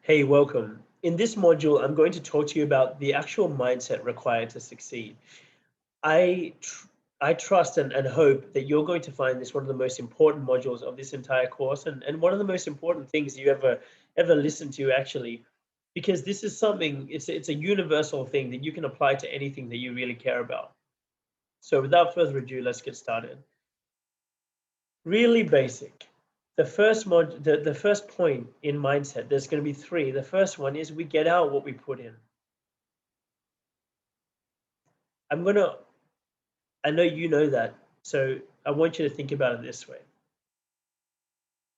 Hey, welcome. In this module, I'm going to talk to you about the actual mindset required to succeed. I tr I trust and hope that you're going to find this one of the most important modules of this entire course and one of the most important things you ever listen to actually, because this is something, it's a universal thing that you can apply to anything that you really care about. So without further ado, let's get started. Really basic. The first point in mindset, there's going to be three. The first one is we get out what we put in. I'm gonna, I know you know that, so I want you to think about it this way.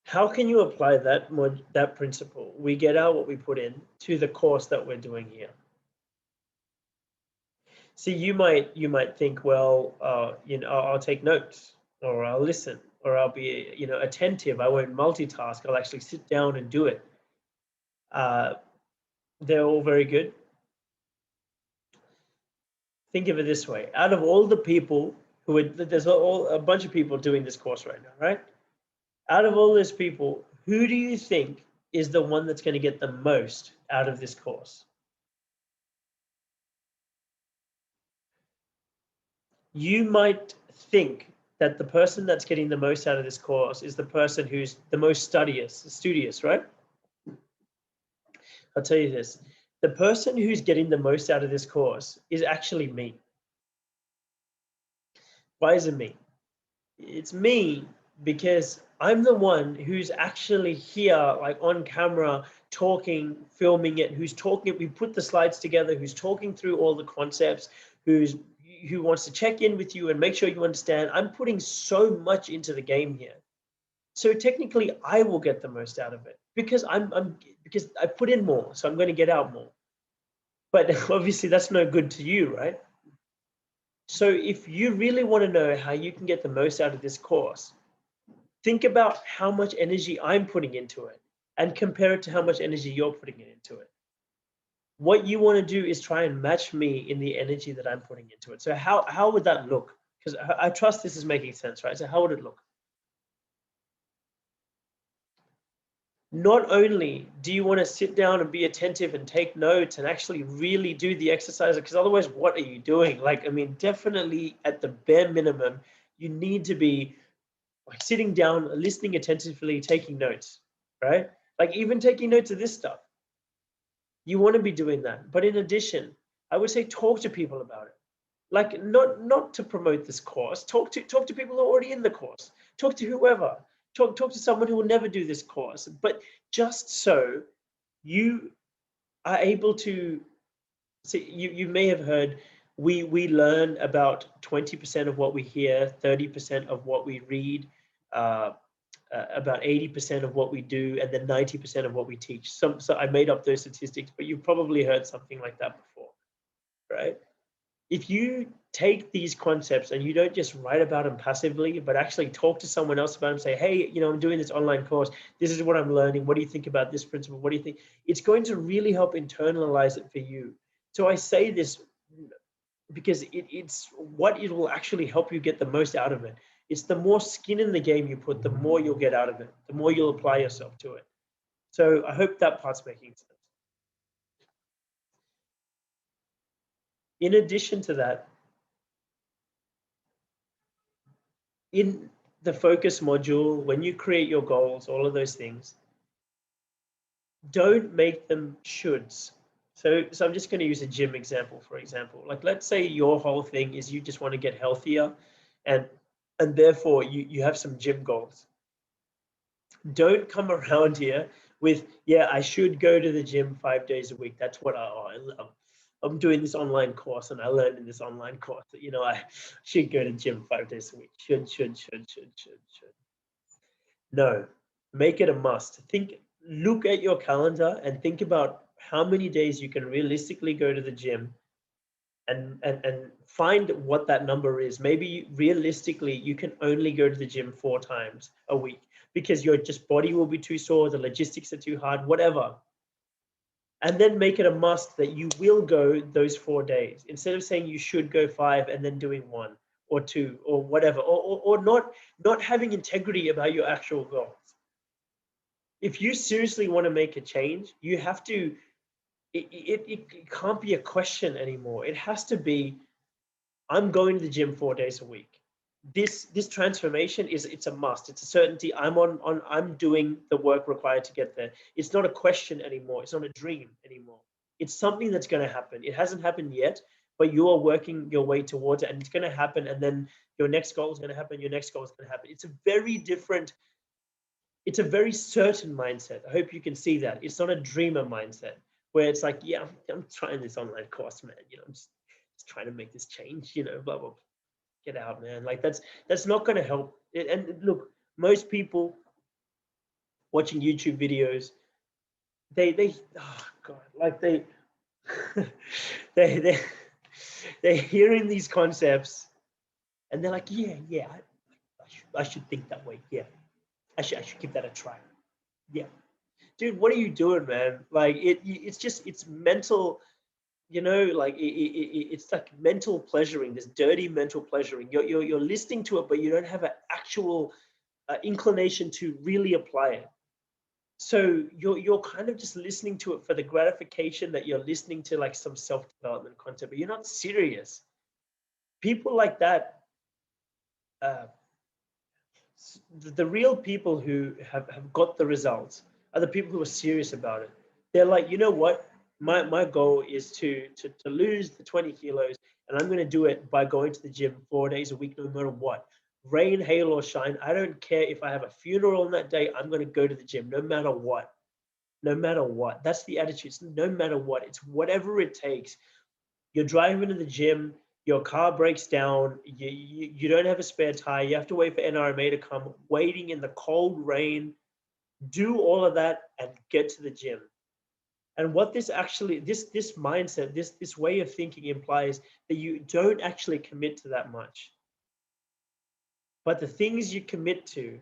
How can you apply that principle? We get out what we put in to the course that we're doing here. See, you might think, well, I'll take notes, or I'll listen, or I'll be, attentive. I won't multitask. I'll actually sit down and do it. Uh, they're all very good. Think of it this way: out of all the people there's a bunch of people doing this course right now, right? Out of all those people, who do you think is the one that's going to get the most out of this course? You might think that the person that's getting the most out of this course is the person who's the most studious, right? I'll tell you this. The person who's getting the most out of this course is actually me. Why is it me? It's me because I'm the one who's actually here, like on camera, talking, filming it, who's talking, we put the slides together, who's talking through all the concepts, who wants to check in with you and make sure you understand. I'm putting so much into the game here. So technically I will get the most out of it because because I put in more, so I'm going to get out more. But obviously that's no good to you, right? So if you really want to know how you can get the most out of this course, think about how much energy I'm putting into it and compare it to how much energy you're putting into it. What you want to do is try and match me in the energy that I'm putting into it. So how would that look? Because I trust this is making sense, right? So how would it look? Not only do you want to sit down and be attentive and take notes and actually really do the exercise, because otherwise, what are you doing? Like, I mean, definitely at the bare minimum, you need to be like sitting down, listening attentively, taking notes, right? Like even taking notes of this stuff. You want to be doing that. But in addition, I would say talk to people about it. Like not to promote this course. Talk to people who are already in the course. Talk to whoever. Talk to someone who will never do this course. But just so you are able to see, you may have heard we learn about 20% of what we hear, 30% of what we read, uh, about 80% of what we do, and then 90% of what we teach. So I made up those statistics, but you've probably heard something like that before, right? If you take these concepts and you don't just write about them passively, but actually talk to someone else about them, say, hey, I'm doing this online course. This is what I'm learning. What do you think about this principle? What do you think? It's going to really help internalize it for you. So I say this because it's what it will actually help you get the most out of it. It's the more skin in the game you put, the more you'll get out of it, the more you'll apply yourself to it. So I hope that part's making sense. In addition to that, in the focus module, when you create your goals, all of those things, don't make them shoulds. So I'm just going to use a gym example, for example. Like let's say your whole thing is you just want to get healthier and therefore you have some gym goals. Don't come around here with, yeah, I should go to the gym 5 days a week. That's what I'm doing this online course and I learned in this online course that, I should go to the gym 5 days a week. Should. No, make it a must. Look at your calendar and think about how many days you can realistically go to the gym and find what that number is. Maybe realistically, you can only go to the gym 4 times a week because your just body will be too sore, the logistics are too hard, whatever. And then make it a must that you will go those 4 days instead of saying you should go 5 and then doing 1 or 2 or whatever, or not having integrity about your actual goals. If you seriously want to make a change, you have to, it can't be a question anymore. It has to be, I'm going to the gym 4 days a week. This transformation is, it's a must. It's a certainty. I'm doing the work required to get there. It's not a question anymore. It's not a dream anymore. It's something that's going to happen. It hasn't happened yet, but you are working your way towards it, and it's going to happen. And then your next goal is going to happen. Your next goal is going to happen. It's a very different, it's a very certain mindset. I hope you can see that. It's not a dreamer mindset where it's like, yeah, I'm trying this online course, man. I'm just trying to make this change, blah, blah, blah. Get out, man. Like that's not going to help. And look, most people watching YouTube videos, they oh God, like they they're hearing these concepts and they're like, yeah, I should think that way. Yeah, I should give that a try. Yeah, dude, what are you doing, man? Like it's mental. Like it's like mental pleasuring, this dirty mental pleasuring. You're listening to it, but you don't have an actual inclination to really apply it. So you're kind of just listening to it for the gratification that you're listening to like some self-development content, but you're not serious. People like that, uh, the real people who have got the results are the people who are serious about it. They're like, you know what? My goal is to lose the 20 kilos, and I'm going to do it by going to the gym 4 days a week, no matter what. Rain, hail, or shine. I don't care if I have a funeral on that day. I'm going to go to the gym no matter what. No matter what. That's the attitude. It's no matter what. It's whatever it takes. You're driving to the gym, your car breaks down, you don't have a spare tire, you have to wait for NRMA to come, waiting in the cold rain, do all of that and get to the gym. And what this actually, this mindset, this way of thinking implies that you don't actually commit to that much. But the things you commit to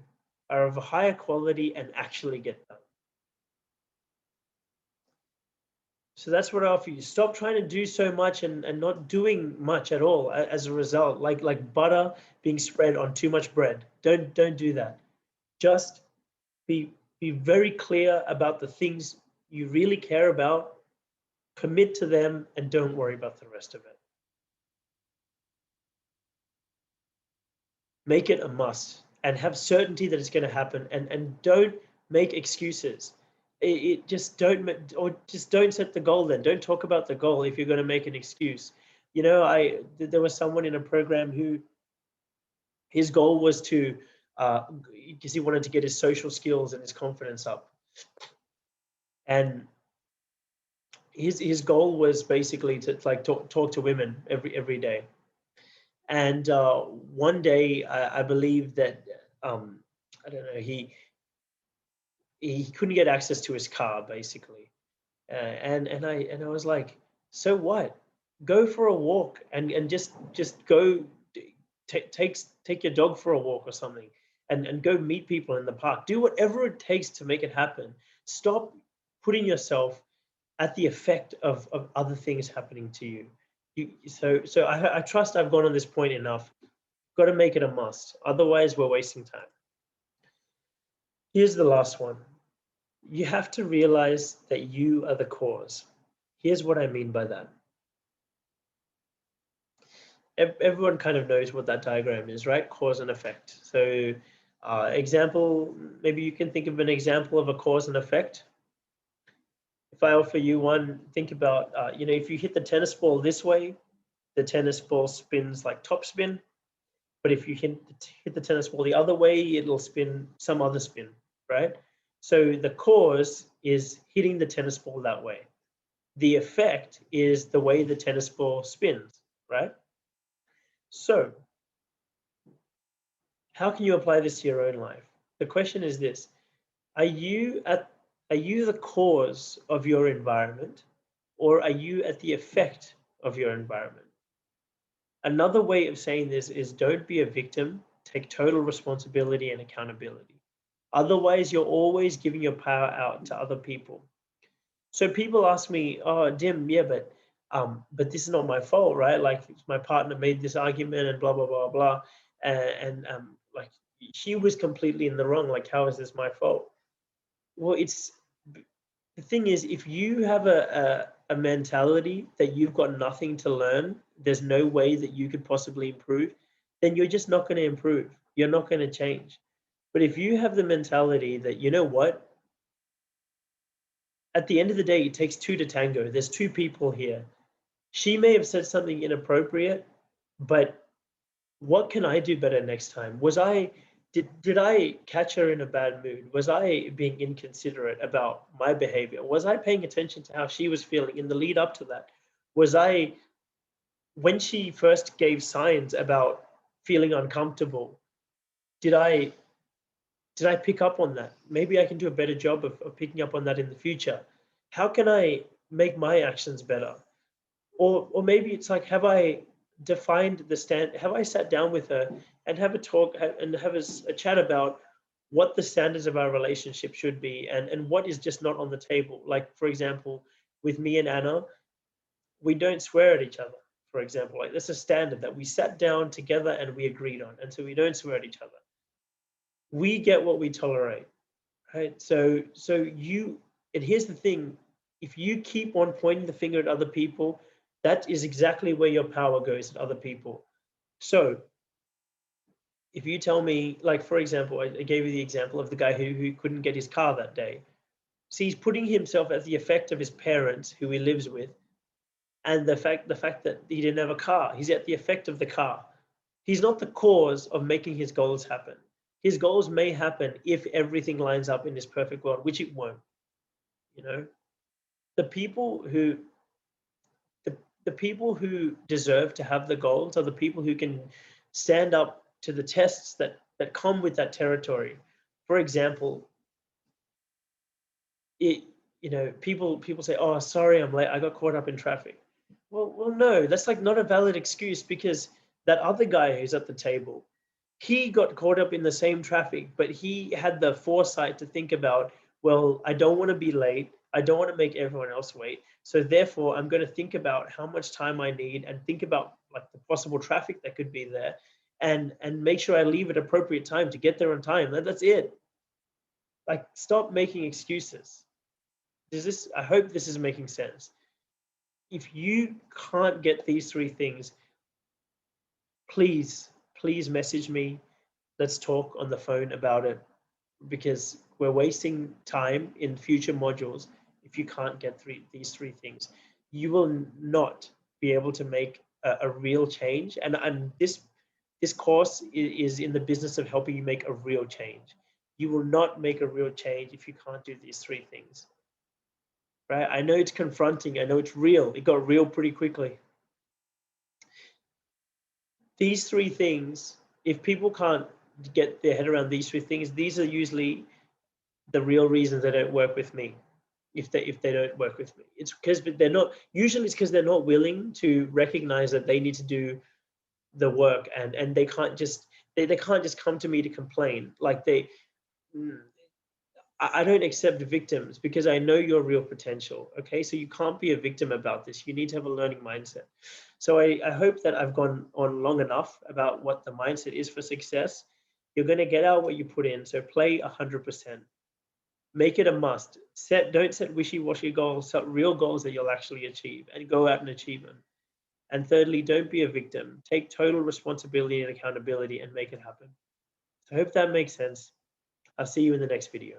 are of a higher quality and actually get done. So that's what I offer you. Stop trying to do so much and not doing much at all as a result, like butter being spread on too much bread. Don't do that. Just be very clear about the things you really care about, commit to them, and don't worry about the rest of it. Make it a must and have certainty that it's going to happen, and don't make excuses. It just don't set the goal. Then don't talk about the goal if you're going to make an excuse. There was someone in a program who his goal was to because he wanted to get his social skills and his confidence up, and his goal was basically to like talk to women every day. And one day I believe that I don't know, he couldn't get access to his car basically, and I was like, so what? Go for a walk and just go take your dog for a walk or something, and go meet people in the park. Do whatever it takes to make it happen. Stop putting yourself at the effect of other things happening to you. So I trust I've gone on this point enough. Got to make it a must. Otherwise, we're wasting time. Here's the last one. You have to realize that you are the cause. Here's what I mean by that. Everyone kind of knows what that diagram is, right? Cause and effect. So example, maybe you can think of an example of a cause and effect. If I offer you one, think about, if you hit the tennis ball this way, the tennis ball spins like topspin. But if you hit the tennis ball the other way, it'll spin some other spin, right? So the cause is hitting the tennis ball that way. The effect is the way the tennis ball spins, right? So how can you apply this to your own life? The question is this: are you the cause of your environment, or are you at the effect of your environment? Another way of saying this is don't be a victim, take total responsibility and accountability. Otherwise, you're always giving your power out to other people. So people ask me, oh, Dim, yeah, but this is not my fault, right? Like my partner made this argument and blah, blah, blah, blah. And like she was completely in the wrong. Like, how is this my fault? Well, the thing is, if you have a mentality that you've got nothing to learn, there's no way that you could possibly improve, then you're just not going to improve. You're not going to change. But if you have the mentality that, you know what, at the end of the day, it takes two to tango. There's two people here. She may have said something inappropriate, but what can I do better next time? Did I catch her in a bad mood? Was I being inconsiderate about my behavior? Was I paying attention to how she was feeling in the lead up to that? Was I, when she first gave signs about feeling uncomfortable, did I pick up on that? Maybe I can do a better job of picking up on that in the future. How can I make my actions better? Or maybe it's like, have I defined the stand? Have I sat down with her and have a talk and have a chat about what the standards of our relationship should be and what is just not on the table? Like, for example, with me and Anna, we don't swear at each other, for example. Like, that's a standard that we sat down together and we agreed on. And so we don't swear at each other. We get what we tolerate, right? And here's the thing, if you keep on pointing the finger at other people, that is exactly where your power goes, at other people. So if you tell me, like, for example, I gave you the example of the guy who couldn't get his car that day. See, he's putting himself at the effect of his parents who he lives with, and the fact that he didn't have a car. He's at the effect of the car. He's not the cause of making his goals happen. His goals may happen if everything lines up in this perfect world, which it won't. You know, the people who the people who deserve to have the goals are the people who can stand up to the tests that come with that territory. For example, it people say, "Oh, sorry, I'm late. I got caught up in traffic." Well, no, that's like not a valid excuse, because that other guy who's at the table, he got caught up in the same traffic, but he had the foresight to think about, well, I don't want to be late. I don't want to make everyone else wait. So therefore, I'm going to think about how much time I need and think about like the possible traffic that could be there, and make sure I leave at appropriate time to get there on time. That's it. Like, stop making excuses. I hope this is making sense. If you can't get these three things, please message me. Let's talk on the phone about it, because we're wasting time in future modules if you can't get these three things. You will not be able to make a real change. And this course is in the business of helping you make a real change. You will not make a real change if you can't do these three things. Right? I know it's confronting. I know it's real. It got real pretty quickly. These three things, if people can't get their head around these three things, these are usually the real reasons they don't work with me. If they don't work with me, it's because they're not, usually it's because they're not willing to recognize that they need to do the work, and they can't just come to me to complain. Like, I don't accept victims, because I know your real potential. Okay, so you can't be a victim about this. You need to have a learning mindset. So I hope that I've gone on long enough about what the mindset is for success. You're going to get out what you put in. So play 100%. Make it a must. Don't set wishy-washy goals. Set real goals that you'll actually achieve, and go out and achieve them. And thirdly, don't be a victim. Take total responsibility and accountability and make it happen. So I hope that makes sense. I'll see you in the next video.